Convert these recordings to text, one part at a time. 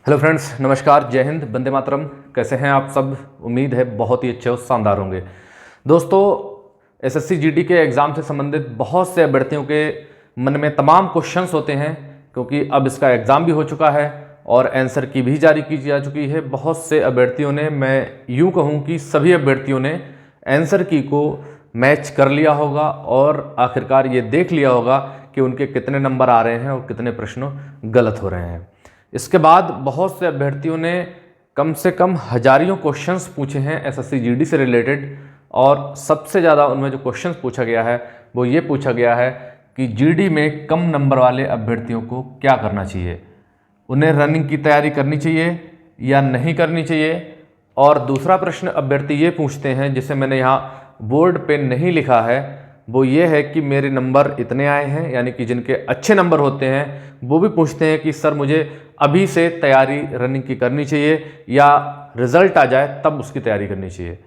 Hello friends, नमस्कार, जय हिंद, वंदे मातरम। कैसे हैं आप सब? उम्मीद है बहुत ही अच्छे और शानदार होंगे। दोस्तों, एसएससी जीडी के एग्ज़ाम से संबंधित बहुत से अभ्यर्थियों के मन में तमाम क्वेश्चंस होते हैं, क्योंकि अब इसका एग्ज़ाम भी हो चुका है और आंसर की भी जारी की जा चुकी है। बहुत से अभ्यर्थियों ने, मैं यूँ कहूँ कि सभी अभ्यर्थियों ने आंसर की को मैच कर लिया होगा और आखिरकार ये देख लिया होगा कि उनके कितने नंबर आ रहे हैं और कितने प्रश्न गलत हो रहे हैं। इसके बाद बहुत से अभ्यर्थियों ने कम से कम हजारियों क्वेश्चंस पूछे हैं एसएससी जीडी से रिलेटेड, और सबसे ज़्यादा उनमें जो क्वेश्चंस पूछा गया है वो ये पूछा गया है कि जीडी में कम नंबर वाले अभ्यर्थियों को क्या करना चाहिए। उन्हें रनिंग की तैयारी करनी चाहिए या नहीं करनी चाहिए। और दूसरा प्रश्न अभ्यर्थी ये पूछते हैं, जिसे मैंने यहाँ बोर्ड पे नहीं लिखा है, वो ये है कि मेरे नंबर इतने आए हैं, यानी कि जिनके अच्छे नंबर होते हैं वो भी पूछते हैं कि सर मुझे अभी से तैयारी रनिंग की करनी चाहिए या रिजल्ट आ जाए तब उसकी तैयारी करनी चाहिए।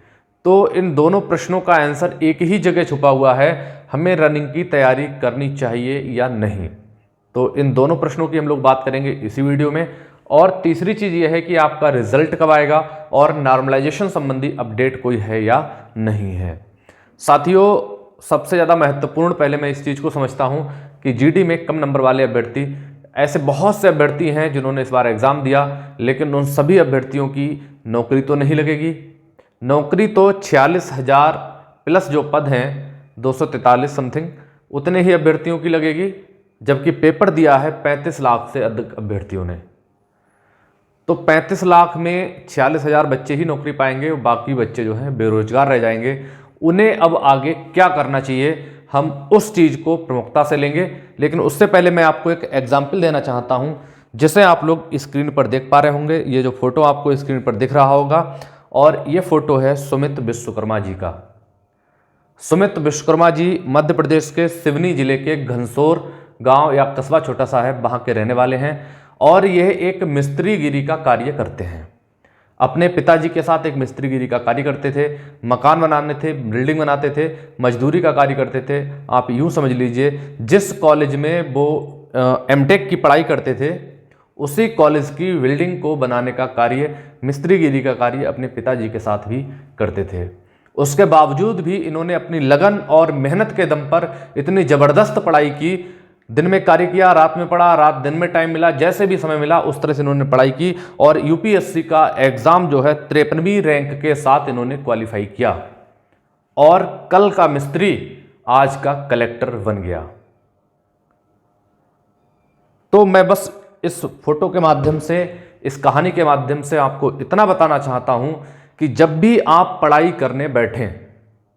तो इन दोनों प्रश्नों का आंसर एक ही जगह छुपा हुआ है, हमें रनिंग की तैयारी करनी चाहिए या नहीं। तो इन दोनों प्रश्नों की हम लोग बात करेंगे इसी वीडियो में। और तीसरी चीज़ यह है कि आपका रिजल्ट कब आएगा और नॉर्मलाइजेशन संबंधी अपडेट कोई है या नहीं है। साथियों, सबसे ज़्यादा महत्वपूर्ण पहले मैं इस चीज़ को समझता हूं कि जीडी में कम नंबर वाले अभ्यर्थी, ऐसे बहुत से अभ्यर्थी हैं जिन्होंने इस बार एग्ज़ाम दिया, लेकिन उन सभी अभ्यर्थियों की नौकरी तो नहीं लगेगी। नौकरी तो 46,000 प्लस जो पद हैं 243 समथिंग, उतने ही अभ्यर्थियों की लगेगी, जबकि पेपर दिया है 35 लाख से अधिक अभ्यर्थियों ने। तो 35 लाख में 46,000 बच्चे ही नौकरी पाएंगे और बाकी बच्चे जो हैं बेरोजगार रह जाएंगे। उन्हें अब आगे क्या करना चाहिए, हम उस चीज़ को प्रमुखता से लेंगे। लेकिन उससे पहले मैं आपको एक एग्जाम्पल देना चाहता हूं, जिसे आप लोग स्क्रीन पर देख पा रहे होंगे। ये जो फोटो आपको स्क्रीन पर दिख रहा होगा, और ये फोटो है सुमित विश्वकर्मा जी का। सुमित विश्वकर्मा जी मध्य प्रदेश के सिवनी जिले के घनसोर गांव या कस्बा छोटा सा है, वहां के रहने वाले हैं, और यह एक मिस्त्रीगिरी का कार्य करते हैं। अपने पिताजी के साथ एक मिस्त्रीगिरी का कार्य करते थे, मकान बनाने थे, बिल्डिंग बनाते थे, मजदूरी का कार्य करते थे। आप यूं समझ लीजिए, जिस कॉलेज में वो एमटेक की पढ़ाई करते थे, उसी कॉलेज की बिल्डिंग को बनाने का कार्य, मिस्त्रीगिरी का कार्य अपने पिताजी के साथ भी करते थे। उसके बावजूद भी इन्होंने अपनी लगन और मेहनत के दम पर इतनी ज़बरदस्त पढ़ाई की। दिन में कार्य किया, रात में पढ़ा, रात दिन में टाइम मिला, जैसे भी समय मिला उस तरह से इन्होंने पढ़ाई की, और यूपीएससी का एग्जाम जो है 53वीं रैंक के साथ इन्होंने क्वालिफाई किया, और कल का मिस्त्री आज का कलेक्टर बन गया। तो मैं बस इस फोटो के माध्यम से, इस कहानी के माध्यम से आपको इतना बताना चाहता हूं कि जब भी आप पढ़ाई करने बैठें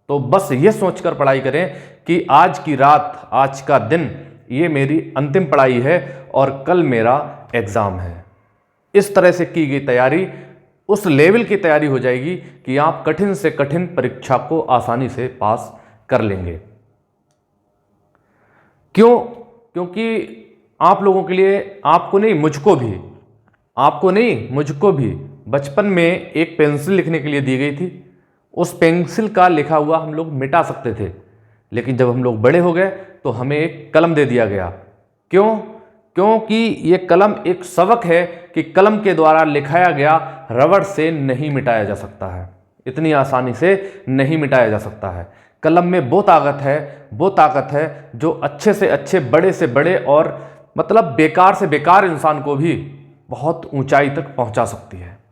तो बस ये सोचकर पढ़ाई करें कि आज की रात, आज का दिन ये मेरी अंतिम पढ़ाई है और कल मेरा एग्जाम है। इस तरह से की गई तैयारी उस लेवल की तैयारी हो जाएगी कि आप कठिन से कठिन परीक्षा को आसानी से पास कर लेंगे। क्यों? क्योंकि आप लोगों के लिए, आपको नहीं मुझको भी बचपन में एक पेंसिल लिखने के लिए दी गई थी। उस पेंसिल का लिखा हुआ हम लोग मिटा सकते थे, लेकिन जब हम लोग बड़े हो गए तो हमें एक कलम दे दिया गया। क्यों? क्योंकि ये कलम एक सबक है कि कलम के द्वारा लिखाया गया रबड़ से नहीं मिटाया जा सकता है, इतनी आसानी से नहीं मिटाया जा सकता है। कलम में वो ताकत है जो अच्छे से अच्छे, बड़े से बड़े और मतलब बेकार से बेकार इंसान को भी बहुत ऊंचाई तक पहुंचा सकती है।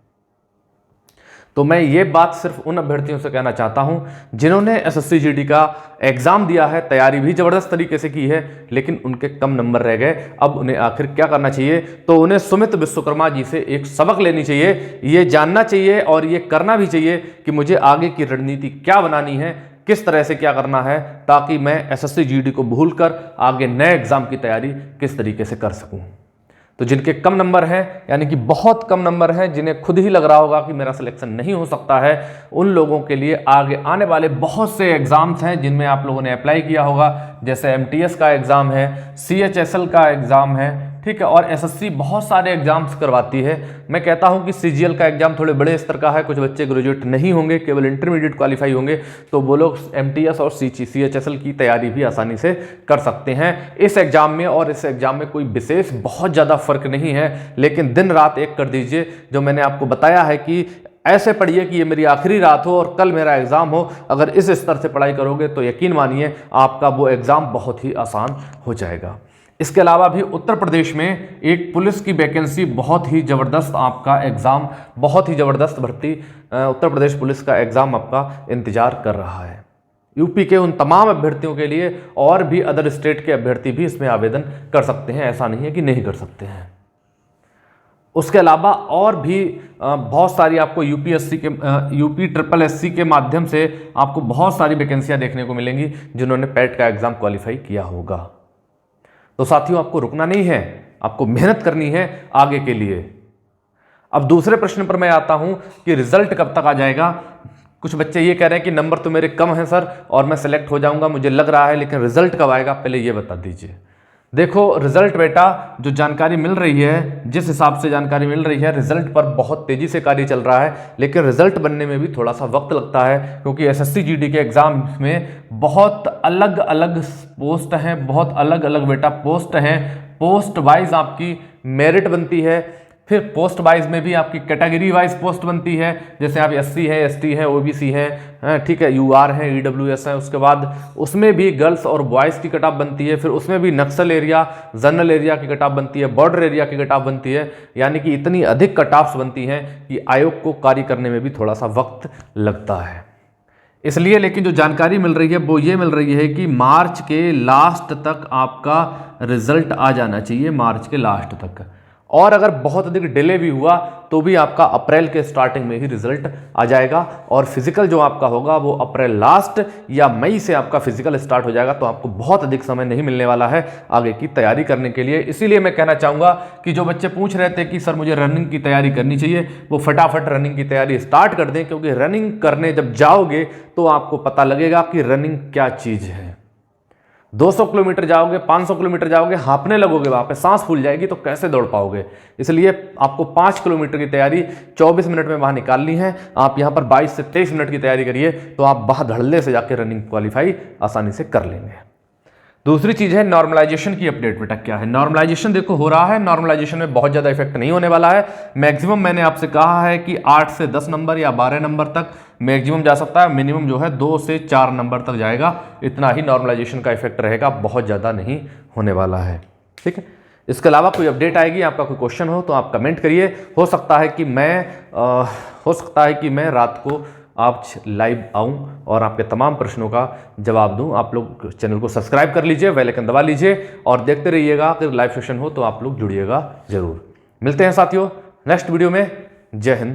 तो मैं ये बात सिर्फ उन अभ्यर्थियों से कहना चाहता हूं जिन्होंने एसएससी जीडी का एग्जाम दिया है, तैयारी भी जबरदस्त तरीके से की है, लेकिन उनके कम नंबर रह गए। अब उन्हें आखिर क्या करना चाहिए? तो उन्हें सुमित विश्वकर्मा जी से एक सबक लेनी चाहिए, ये जानना चाहिए और ये करना भी चाहिए कि मुझे आगे की रणनीति क्या बनानी है, किस तरह से क्या करना है, ताकि मैं एसएससी जीडी को भूलकर आगे नए एग्जाम की तैयारी किस तरीके से कर सकूं। तो जिनके कम नंबर हैं, यानी कि बहुत कम नंबर हैं, जिन्हें खुद ही लग रहा होगा कि मेरा सिलेक्शन नहीं हो सकता है, उन लोगों के लिए आगे आने वाले बहुत से एग्जाम्स हैं जिनमें आप लोगों ने अप्लाई किया होगा। जैसे एमटीएस का एग्जाम है, सीएचएसएल का एग्जाम है, ठीक है। और एसएससी बहुत सारे एग्जाम्स करवाती है। मैं कहता हूं कि सीजीएल का एग्जाम थोड़े बड़े स्तर का है, कुछ बच्चे ग्रेजुएट नहीं होंगे, केवल इंटरमीडिएट क्वालिफाई होंगे, तो वो लोग एमटीएस और सीएचएसएल की तैयारी भी आसानी से कर सकते हैं। इस एग्जाम में और इस एग्जाम में कोई विशेष बहुत ज़्यादा फर्क नहीं है, लेकिन दिन रात एक कर दीजिए। जो मैंने आपको बताया है कि ऐसे पढ़िए कि ये मेरी आखिरी रात हो और कल मेरा एग्जाम हो, अगर इस स्तर से पढ़ाई करोगे तो यकीन मानिए आपका वो एग्जाम बहुत ही आसान हो जाएगा। इसके अलावा भी उत्तर प्रदेश में एक पुलिस की वैकेंसी बहुत ही ज़बरदस्त, आपका एग्ज़ाम बहुत ही ज़बरदस्त भर्ती उत्तर प्रदेश पुलिस का एग्ज़ाम आपका इंतजार कर रहा है। यूपी के उन तमाम अभ्यर्थियों के लिए और भी अदर स्टेट के अभ्यर्थी भी इसमें आवेदन कर सकते हैं, ऐसा नहीं है कि नहीं कर सकते हैं। उसके अलावा और भी बहुत सारी आपको यूपीएससी के यूपी ट्रिपल एससी के माध्यम से आपको बहुत सारी वैकेंसियां देखने को मिलेंगी जिन्होंने पैट का एग्ज़ाम क्वालिफाई किया होगा। तो साथियों, आपको रुकना नहीं है, आपको मेहनत करनी है आगे के लिए। अब दूसरे प्रश्न पर मैं आता हूं कि रिजल्ट कब तक आ जाएगा। कुछ बच्चे ये कह रहे हैं कि नंबर तो मेरे कम हैं सर और मैं सेलेक्ट हो जाऊंगा, मुझे लग रहा है, लेकिन रिजल्ट कब आएगा पहले ये बता दीजिए। देखो, रिजल्ट बेटा, जो जानकारी मिल रही है, जिस हिसाब से जानकारी मिल रही है, रिजल्ट पर बहुत तेजी से कार्य चल रहा है, लेकिन रिजल्ट बनने में भी थोड़ा सा वक्त लगता है, क्योंकि एसएससी जीडी के एग्जाम में बहुत अलग अलग पोस्ट हैं, बहुत अलग अलग बेटा पोस्ट हैं। पोस्ट वाइज आपकी मेरिट बनती है, फिर पोस्ट वाइज में भी आपकी कैटेगरी वाइज पोस्ट बनती है, जैसे आप एससी है, एसटी है, ओबीसी है, ठीक है, यूआर है, ईडब्ल्यूएस है। उसके बाद उसमें भी गर्ल्स और बॉयज़ की कट ऑफ बनती है, फिर उसमें भी नक्सल एरिया, जनरल एरिया की कट ऑफ बनती है, बॉर्डर एरिया की कट ऑफ बनती है। यानी कि इतनी अधिक कट ऑफ्स बनती हैं कि आयोग को कार्य करने में भी थोड़ा सा वक्त लगता है। इसलिए लेकिन जो जानकारी मिल रही है वो ये मिल रही है कि मार्च के लास्ट तक आपका रिजल्ट आ जाना चाहिए, मार्च के लास्ट तक। और अगर बहुत अधिक डिले भी हुआ तो भी आपका अप्रैल के स्टार्टिंग में ही रिजल्ट आ जाएगा। और फिजिकल जो आपका होगा वो अप्रैल लास्ट या मई से आपका फिजिकल स्टार्ट हो जाएगा। तो आपको बहुत अधिक समय नहीं मिलने वाला है आगे की तैयारी करने के लिए। इसीलिए मैं कहना चाहूँगा कि जो बच्चे पूछ रहे थे कि सर मुझे रनिंग की तैयारी करनी चाहिए, वो फटाफट रनिंग की तैयारी स्टार्ट कर दें, क्योंकि रनिंग करने जब जाओगे तो आपको पता लगेगा कि रनिंग क्या चीज़ है। 200 किलोमीटर जाओगे, 500 किलोमीटर जाओगे, हाँफने लगोगे, वहाँ पे सांस फूल जाएगी, तो कैसे दौड़ पाओगे। इसलिए आपको 5 किलोमीटर की तैयारी 24 मिनट में वहाँ निकालनी है। आप यहाँ पर 22 से 23 मिनट की तैयारी करिए तो आप बाहर धड़ल्ले से जाकर रनिंग क्वालिफाई आसानी से कर लेंगे। दूसरी चीज़ है नॉर्मलाइजेशन की अपडेट। बेटा क्या है नॉर्मलाइजेशन? देखो हो रहा है, नॉर्मलाइजेशन में बहुत ज़्यादा इफेक्ट नहीं होने वाला है। मैक्सिमम मैंने आपसे कहा है कि 8 से 10 नंबर या 12 नंबर तक मैक्सिमम जा सकता है, मिनिमम जो है 2 से 4 नंबर तक जाएगा। इतना ही नॉर्मलाइजेशन का इफेक्ट रहेगा, बहुत ज़्यादा नहीं होने वाला है। ठीक है, इसके अलावा कोई अपडेट आएगी, आपका कोई क्वेश्चन हो तो आप कमेंट करिए। हो सकता है कि मैं रात को आप लाइव आऊं और आपके तमाम प्रश्नों का जवाब दूं। आप लोग चैनल को सब्सक्राइब कर लीजिए, बेल आइकन दबा लीजिए और देखते रहिएगा। अगर लाइव सेशन हो तो आप लोग जुड़िएगा जरूर। मिलते हैं साथियों नेक्स्ट वीडियो में। जय हिंद।